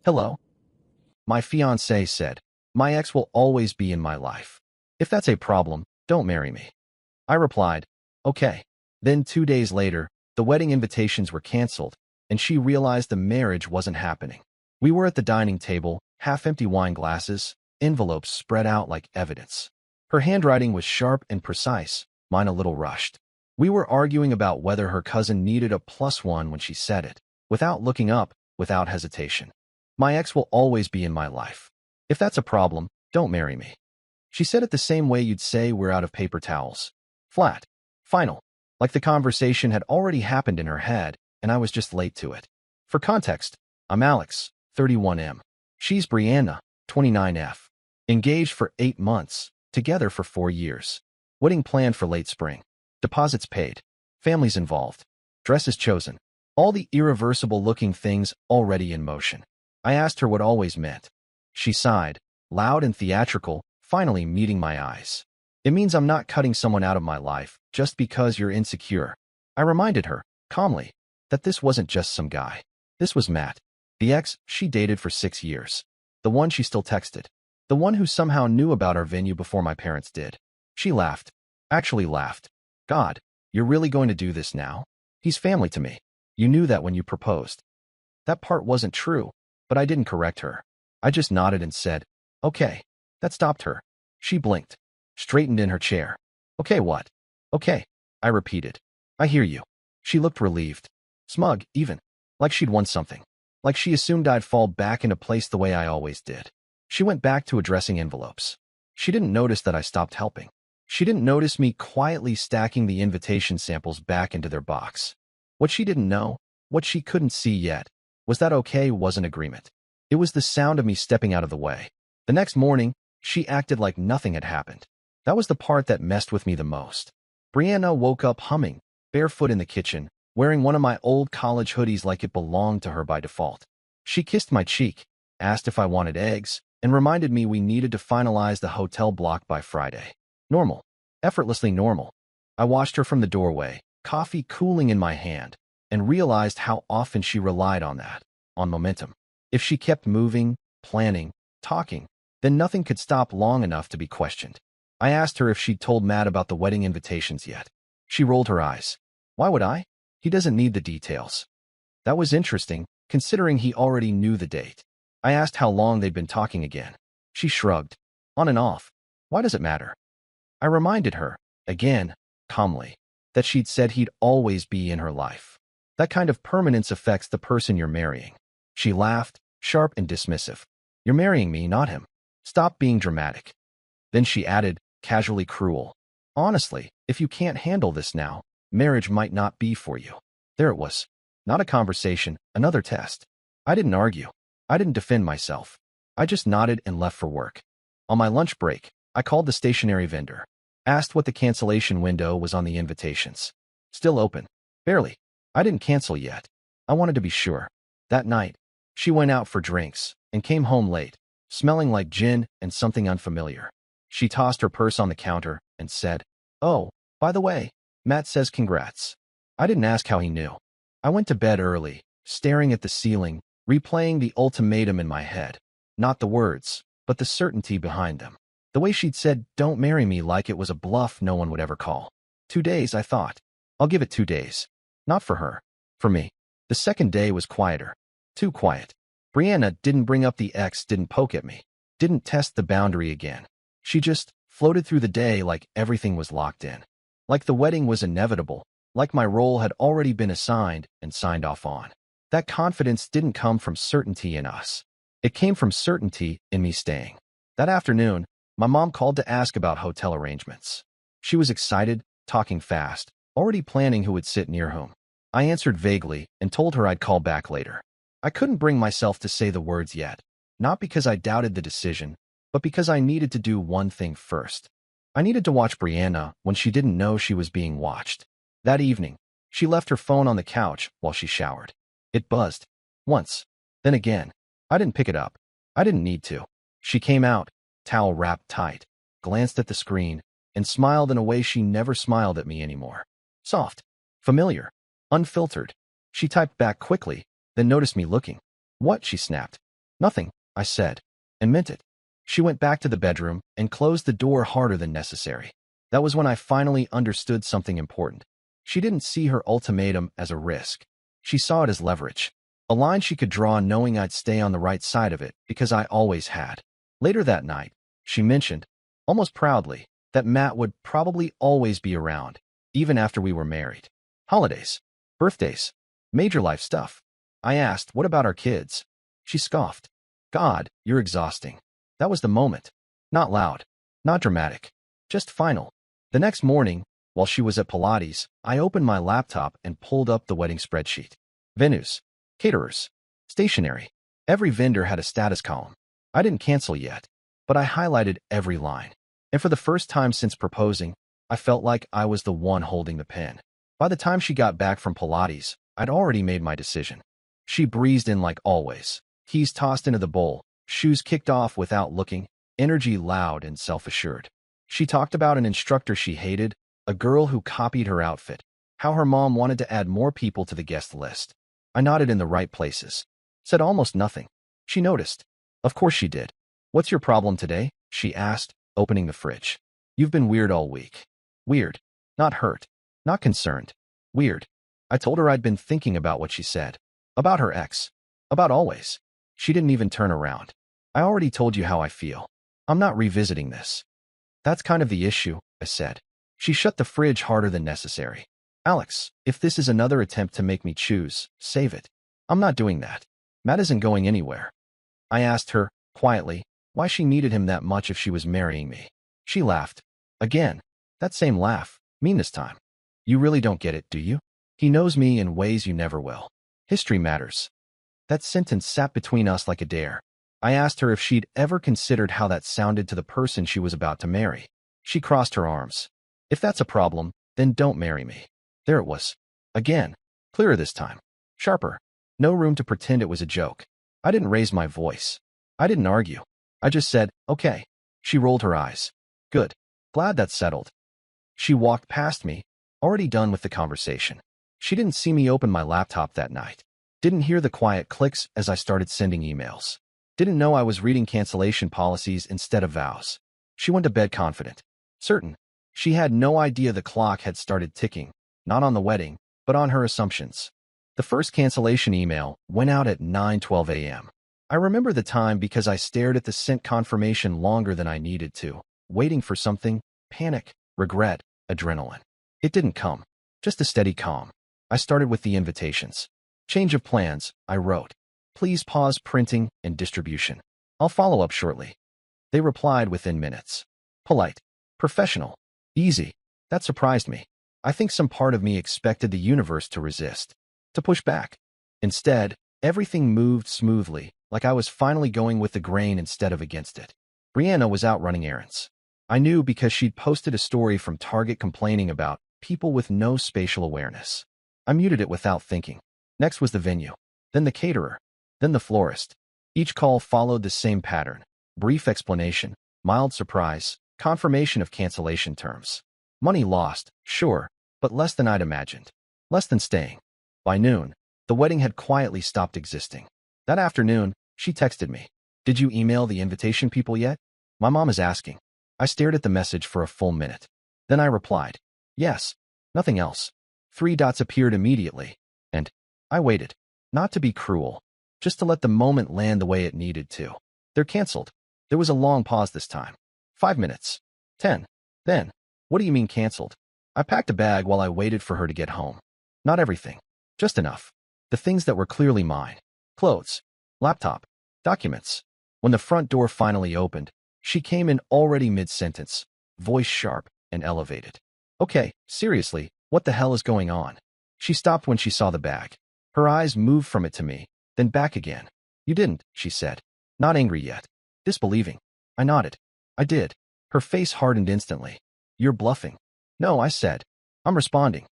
Hello? My fiancé said, my ex will always be in my life. If that's a problem, don't marry me. I replied, okay. Then 2 days later, the wedding invitations were canceled, and she realized the marriage wasn't happening. We were at the dining table, half-empty wine glasses, envelopes spread out like evidence. Her handwriting was sharp and precise, mine a little rushed. We were arguing about whether her cousin needed a +1 when she said it, without looking up, without hesitation. My ex will always be in my life. If that's a problem, don't marry me. She said it the same way you'd say we're out of paper towels. Flat. Final. Like the conversation had already happened in her head, and I was just late to it. For context, I'm Alex, 31M. She's Brianna, 29F. Engaged for 8 months, together for 4 years. Wedding planned for late spring. Deposits paid. Families involved. Dresses chosen. All the irreversible-looking things already in motion. I asked her what always meant. She sighed, loud and theatrical, finally meeting my eyes. It means I'm not cutting someone out of my life just because you're insecure. I reminded her, calmly, that this wasn't just some guy. This was Matt, the ex she dated for 6 years. The one she still texted. The one who somehow knew about our venue before my parents did. She laughed. Actually laughed. God, you're really going to do this now? He's family to me. You knew that when you proposed. That part wasn't true, but I didn't correct her. I just nodded and said, okay. That stopped her. She blinked, straightened in her chair. Okay, what? Okay, I repeated. I hear you. She looked relieved. Smug, even. Like she'd won something. Like she assumed I'd fall back into place the way I always did. She went back to addressing envelopes. She didn't notice that I stopped helping. She didn't notice me quietly stacking the invitation samples back into their box. What she didn't know, what she couldn't see yet, was that okay wasn't agreement. It was the sound of me stepping out of the way. The next morning, she acted like nothing had happened. That was the part that messed with me the most. Brianna woke up humming, barefoot in the kitchen, wearing one of my old college hoodies like it belonged to her by default. She kissed my cheek, asked if I wanted eggs, and reminded me we needed to finalize the hotel block by Friday. Normal. Effortlessly normal. I watched her from the doorway, coffee cooling in my hand, and realized how often she relied on that, on momentum. If she kept moving, planning, talking, then nothing could stop long enough to be questioned. I asked her if she'd told Matt about the wedding invitations yet. She rolled her eyes. Why would I? He doesn't need the details. That was interesting, considering he already knew the date. I asked how long they'd been talking again. She shrugged. On and off. Why does it matter? I reminded her, again, calmly, that she'd said he'd always be in her life. That kind of permanence affects the person you're marrying. She laughed, sharp and dismissive. You're marrying me, not him. Stop being dramatic. Then she added, casually cruel. Honestly, if you can't handle this now, marriage might not be for you. There it was. Not a conversation, another test. I didn't argue. I didn't defend myself. I just nodded and left for work. On my lunch break, I called the stationery vendor. Asked what the cancellation window was on the invitations. Still open. Barely. I didn't cancel yet. I wanted to be sure. That night, she went out for drinks and came home late, smelling like gin and something unfamiliar. She tossed her purse on the counter and said, oh, by the way, Matt says congrats. I didn't ask how he knew. I went to bed early, staring at the ceiling, replaying the ultimatum in my head. Not the words, but the certainty behind them. The way she'd said, don't marry me, like it was a bluff no one would ever call. 2 days, I thought. I'll give it 2 days. Not for her. For me. The second day was quieter. Too quiet. Brianna didn't bring up the ex, didn't poke at me. Didn't test the boundary again. She just floated through the day like everything was locked in. Like the wedding was inevitable. Like my role had already been assigned and signed off on. That confidence didn't come from certainty in us. It came from certainty in me staying. That afternoon, my mom called to ask about hotel arrangements. She was excited, talking fast, already planning who would sit near whom. I answered vaguely and told her I'd call back later. I couldn't bring myself to say the words yet, not because I doubted the decision, but because I needed to do one thing first. I needed to watch Brianna when she didn't know she was being watched. That evening, she left her phone on the couch while she showered. It buzzed. Once. Then again. I didn't pick it up. I didn't need to. She came out, towel wrapped tight, glanced at the screen, and smiled in a way she never smiled at me anymore. Soft. Familiar. Unfiltered. She typed back quickly, then noticed me looking. What? She snapped. Nothing, I said, and meant it. She went back to the bedroom and closed the door harder than necessary. That was when I finally understood something important. She didn't see her ultimatum as a risk. She saw it as leverage. A line she could draw knowing I'd stay on the right side of it because I always had. Later that night, she mentioned, almost proudly, that Matt would probably always be around, even after we were married. Holidays, birthdays, major life stuff. I asked, what about our kids? She scoffed. God, you're exhausting. That was the moment. Not loud, not dramatic, just final. The next morning, while she was at Pilates, I opened my laptop and pulled up the wedding spreadsheet. Venues, caterers, stationery. Every vendor had a status column. I didn't cancel yet, but I highlighted every line. And for the first time since proposing, I felt like I was the one holding the pen. By the time she got back from Pilates, I'd already made my decision. She breezed in like always. Keys tossed into the bowl, shoes kicked off without looking, energy loud and self-assured. She talked about an instructor she hated, a girl who copied her outfit, how her mom wanted to add more people to the guest list. I nodded in the right places. Said almost nothing. She noticed. Of course she did. What's your problem today? She asked, opening the fridge. You've been weird all week. Weird. Not hurt. Not concerned. Weird. I told her I'd been thinking about what she said. About her ex. About always. She didn't even turn around. I already told you how I feel. I'm not revisiting this. That's kind of the issue, I said. She shut the fridge harder than necessary. Alex, if this is another attempt to make me choose, save it. I'm not doing that. Matt isn't going anywhere. I asked her, quietly, why she needed him that much if she was marrying me. She laughed. Again. That same laugh. Mean this time. You really don't get it, do you? He knows me in ways you never will. History matters. That sentence sat between us like a dare. I asked her if she'd ever considered how that sounded to the person she was about to marry. She crossed her arms. If that's a problem, then don't marry me. There it was. Again. Clearer this time. Sharper. No room to pretend it was a joke. I didn't raise my voice. I didn't argue. I just said, okay. She rolled her eyes. Good. Glad that's settled. She walked past me, already done with the conversation. She didn't see me open my laptop that night. Didn't hear the quiet clicks as I started sending emails. Didn't know I was reading cancellation policies instead of vows. She went to bed confident. Certain. She had no idea the clock had started ticking, not on the wedding, but on her assumptions. The first cancellation email went out at 9:12 a.m. I remember the time because I stared at the sent confirmation longer than I needed to, waiting for something, panic, regret, adrenaline. It didn't come. Just a steady calm. I started with the invitations. Change of plans, I wrote. Please pause printing and distribution. I'll follow up shortly. They replied within minutes. Polite. Professional. Easy. That surprised me. I think some part of me expected the universe to resist, to push back. Instead, everything moved smoothly, like I was finally going with the grain instead of against it. Brianna was out running errands. I knew because she'd posted a story from Target complaining about people with no spatial awareness. I muted it without thinking. Next was the venue, then the caterer, then the florist. Each call followed the same pattern. Brief explanation, mild surprise, confirmation of cancellation terms. Money lost, sure, but less than I'd imagined. Less than staying. By noon, the wedding had quietly stopped existing. That afternoon, she texted me. Did you email the invitation people yet? My mom is asking. I stared at the message for a full minute. Then I replied. Yes. Nothing else. 3 dots appeared immediately. And I waited. Not to be cruel. Just to let the moment land the way it needed to. They're canceled. There was a long pause this time. 5 minutes. 10. Then. What do you mean canceled? I packed a bag while I waited for her to get home. Not everything. Just enough. The things that were clearly mine. Clothes. Laptop. Documents. When the front door finally opened, she came in already mid-sentence, voice sharp and elevated. Okay, seriously, what the hell is going on? She stopped when she saw the bag. Her eyes moved from it to me, then back again. You didn't, she said. Not angry yet. Disbelieving. I nodded. I did. Her face hardened instantly. You're bluffing. No, I said. I'm responding.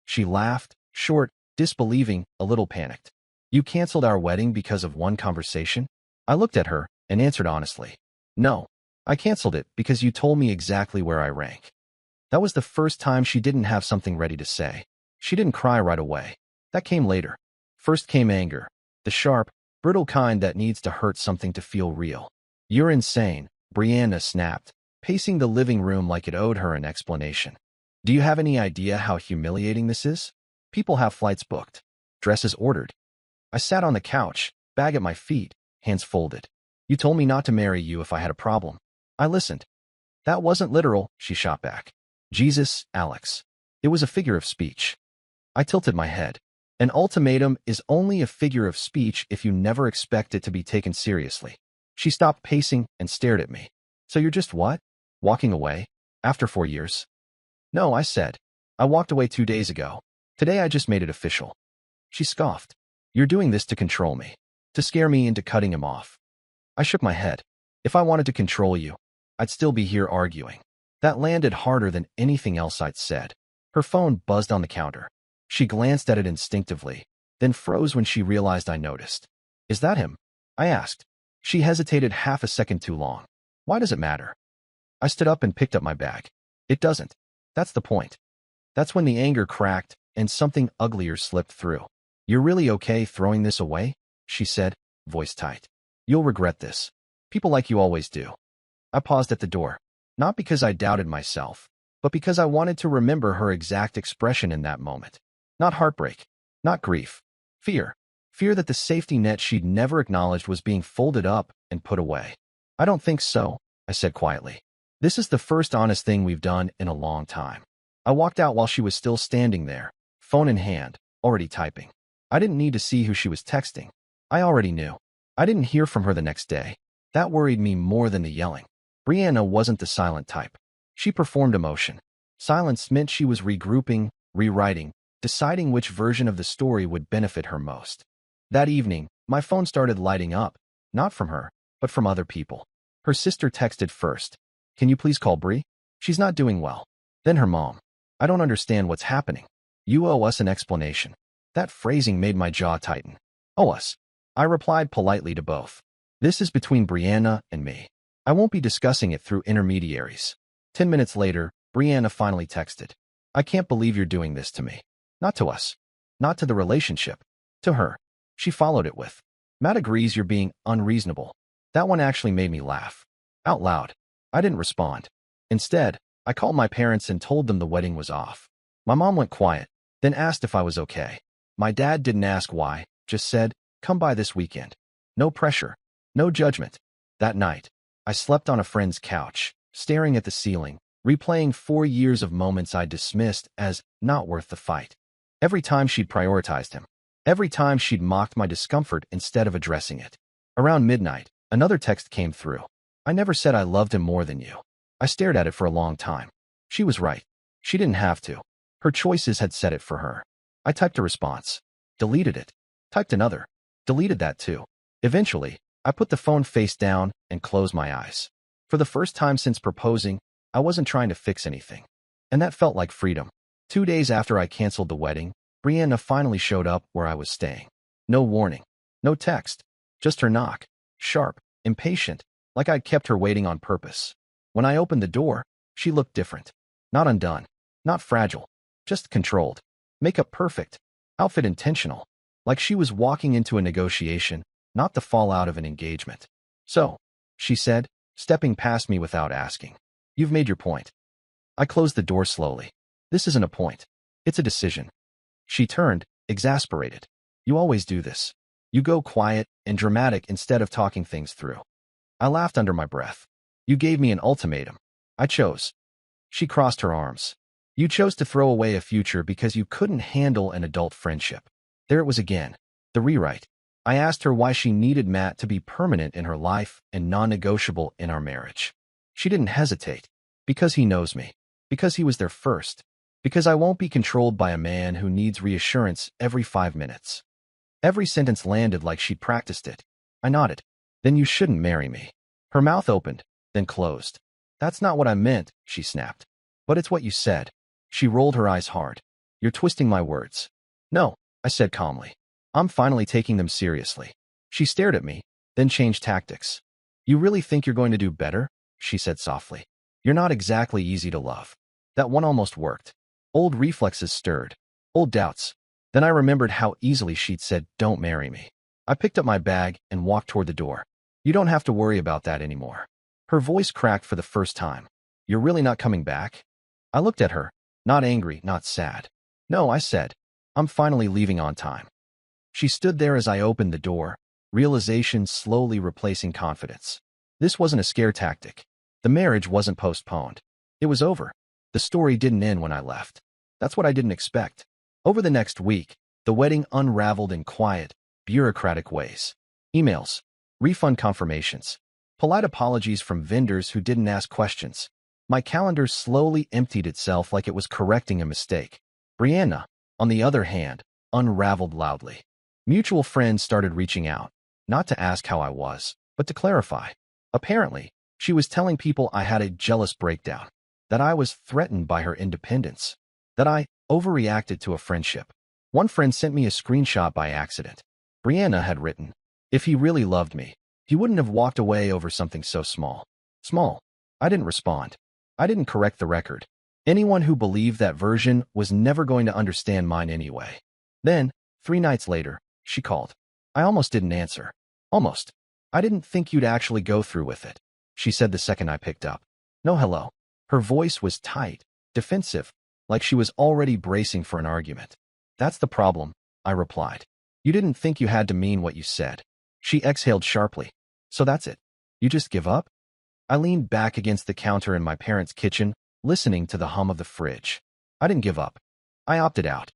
She laughed, short, disbelieving, a little panicked. You canceled our wedding because of one conversation? I looked at her and answered honestly. No, I canceled it because you told me exactly where I rank. That was the first time she didn't have something ready to say. She didn't cry right away. That came later. First came anger. The sharp, Brittle kind that needs to hurt something to feel real. You're insane, Brianna snapped, pacing the living room like it owed her an explanation. Do you have any idea how humiliating this is? People have flights booked, dresses ordered. I sat on the couch, bag at my feet, hands folded. You told me not to marry you if I had a problem. I listened. That wasn't literal, she shot back. Jesus, Alex. It was a figure of speech. I tilted my head. An ultimatum is only a figure of speech if you never expect it to be taken seriously. She stopped pacing and stared at me. So you're just what? Walking away? After 4 years? No, I said. I walked away 2 days ago. Today I just made it official. She scoffed. You're doing this to control me. To scare me into cutting him off. I shook my head. If I wanted to control you, I'd still be here arguing. That landed harder than anything else I'd said. Her phone buzzed on the counter. She glanced at it instinctively, then froze when she realized I noticed. Is that him? I asked. She hesitated half a second too long. Why does it matter? I stood up and picked up my bag. It doesn't. That's the point. That's when the anger cracked and something uglier slipped through. You're really okay throwing this away? She said, voice tight. You'll regret this. People like you always do. I paused at the door, not because I doubted myself, but because I wanted to remember her exact expression in that moment. Not heartbreak, not grief, fear. Fear that the safety net she'd never acknowledged was being folded up and put away. I don't think so, I said quietly. This is the first honest thing we've done in a long time. I walked out while she was still standing there, phone in hand, already typing. I didn't need to see who she was texting. I already knew. I didn't hear from her the next day. That worried me more than the yelling. Brianna wasn't the silent type. She performed emotion. Silence meant she was regrouping, rewriting, deciding which version of the story would benefit her most. That evening, my phone started lighting up, not from her, but from other people. Her sister texted first. Can you please call Bri? She's not doing well. Then her mom. I don't understand what's happening. You owe us an explanation. That phrasing made my jaw tighten. Owe us. I replied politely to both. This is between Brianna and me. I won't be discussing it through intermediaries. 10 minutes later, Brianna finally texted. I can't believe you're doing this to me. Not to us. Not to the relationship. To her. She followed it with, Matt agrees you're being unreasonable. That one actually made me laugh. Out loud. I didn't respond. Instead, I called my parents and told them the wedding was off. My mom went quiet, then asked if I was okay. My dad didn't ask why, just said, come by this weekend. No pressure. No judgment. That night, I slept on a friend's couch, staring at the ceiling, replaying 4 years of moments I dismissed as not worth the fight. Every time she'd prioritized him. Every time she'd mocked my discomfort instead of addressing it. Around midnight, another text came through. I never said I loved him more than you. I stared at it for a long time. She was right. She didn't have to. Her choices had said it for her. I typed a response. Deleted it. Typed another. Deleted that too. Eventually, I put the phone face down and closed my eyes. For the first time since proposing, I wasn't trying to fix anything. And that felt like freedom. 2 days after I canceled the wedding, Brianna finally showed up where I was staying. No warning. No text. Just her knock. Sharp. Impatient. Like I'd kept her waiting on purpose. When I opened the door, she looked different. Not undone. Not fragile. Just controlled. Makeup perfect. Outfit intentional. Like she was walking into a negotiation, not the fallout of an engagement. So, she said, stepping past me without asking. You've made your point. I closed the door slowly. This isn't a point. It's a decision. She turned, exasperated. You always do this. You go quiet and dramatic instead of talking things through. I laughed under my breath. You gave me an ultimatum. I chose. She crossed her arms. You chose to throw away a future because you couldn't handle an adult friendship. There it was again. The rewrite. I asked her why she needed Matt to be permanent in her life and non-negotiable in our marriage. She didn't hesitate. Because he knows me. Because he was there first. Because I won't be controlled by a man who needs reassurance every 5 minutes. Every sentence landed like she'd practiced it. I nodded. Then you shouldn't marry me. Her mouth opened, then closed. That's not what I meant, she snapped. But it's what you said. She rolled her eyes hard. You're twisting my words. No, I said calmly. I'm finally taking them seriously. She stared at me, then changed tactics. You really think you're going to do better? She said softly. You're not exactly easy to love. That one almost worked. Old reflexes stirred. Old doubts. Then I remembered how easily she'd said, don't marry me. I picked up my bag and walked toward the door. You don't have to worry about that anymore. Her voice cracked for the first time. You're really not coming back? I looked at her, not angry, not sad. No, I said. I'm finally leaving on time. She stood there as I opened the door, realization slowly replacing confidence. This wasn't a scare tactic. The marriage wasn't postponed. It was over. The story didn't end when I left. That's what I didn't expect. Over the next week, the wedding unraveled in quiet, bureaucratic ways. Emails, refund confirmations, polite apologies from vendors who didn't ask questions. My calendar slowly emptied itself like it was correcting a mistake. Brianna, on the other hand, unraveled loudly. Mutual friends started reaching out, not to ask how I was, but to clarify. Apparently, she was telling people I had a jealous breakdown, that I was threatened by her independence, that I overreacted to a friendship. One friend sent me a screenshot by accident. Brianna had written, "If he really loved me, he wouldn't have walked away over something so small." Small. I didn't respond. I didn't correct the record. Anyone who believed that version was never going to understand mine anyway. Then, 3 nights later, she called. I almost didn't answer. Almost. I didn't think you'd actually go through with it, she said the second I picked up. No hello. Her voice was tight, defensive, like she was already bracing for an argument. That's the problem, I replied. You didn't think you had to mean what you said. She exhaled sharply. So that's it. You just give up? I leaned back against the counter in my parents' kitchen, listening to the hum of the fridge. I didn't give up. I opted out.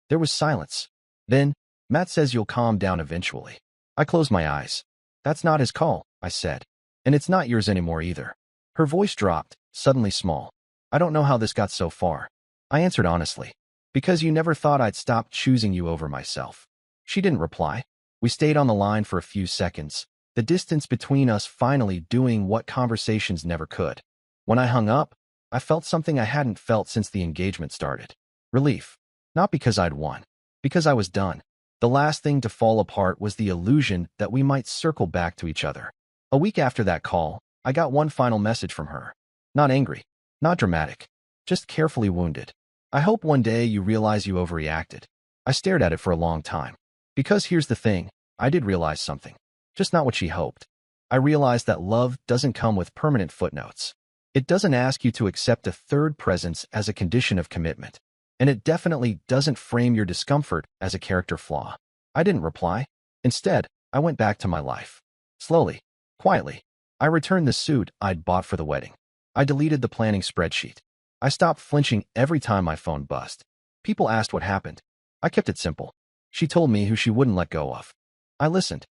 There was silence. Then, Matt says you'll calm down eventually. I closed my eyes. That's not his call, I said. And it's not yours anymore either. Her voice dropped, suddenly small. I don't know how this got so far. I answered honestly. Because you never thought I'd stop choosing you over myself. She didn't reply. We stayed on the line for a few seconds, the distance between us finally doing what conversations never could. When I hung up, I felt something I hadn't felt since the engagement started. Relief. Not because I'd won. Because I was done. The last thing to fall apart was the illusion that we might circle back to each other. A week after that call, I got one final message from her. Not angry. Not dramatic. Just carefully wounded. I hope one day you realize you overreacted. I stared at it for a long time. Because here's the thing, I did realize something. Just not what she hoped. I realized that love doesn't come with permanent footnotes. It doesn't ask you to accept a third presence as a condition of commitment. And it definitely doesn't frame your discomfort as a character flaw. I didn't reply. Instead, I went back to my life. Slowly, quietly, I returned the suit I'd bought for the wedding. I deleted the planning spreadsheet. I stopped flinching every time my phone buzzed. People asked what happened. I kept it simple. She told me who she wouldn't let go of. I listened.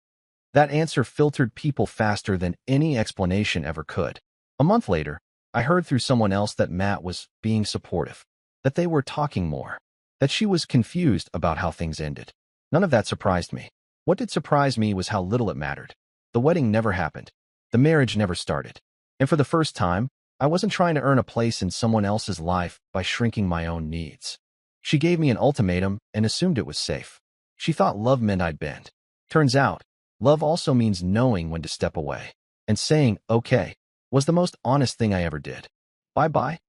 That answer filtered people faster than any explanation ever could. A month later, I heard through someone else that Matt was being supportive, that they were talking more, that she was confused about how things ended. None of that surprised me. What did surprise me was how little it mattered. The wedding never happened. The marriage never started. And for the first time, I wasn't trying to earn a place in someone else's life by shrinking my own needs. She gave me an ultimatum and assumed it was safe. She thought love meant I'd bend. Turns out, love also means knowing when to step away. And saying, okay, was the most honest thing I ever did. Bye-bye.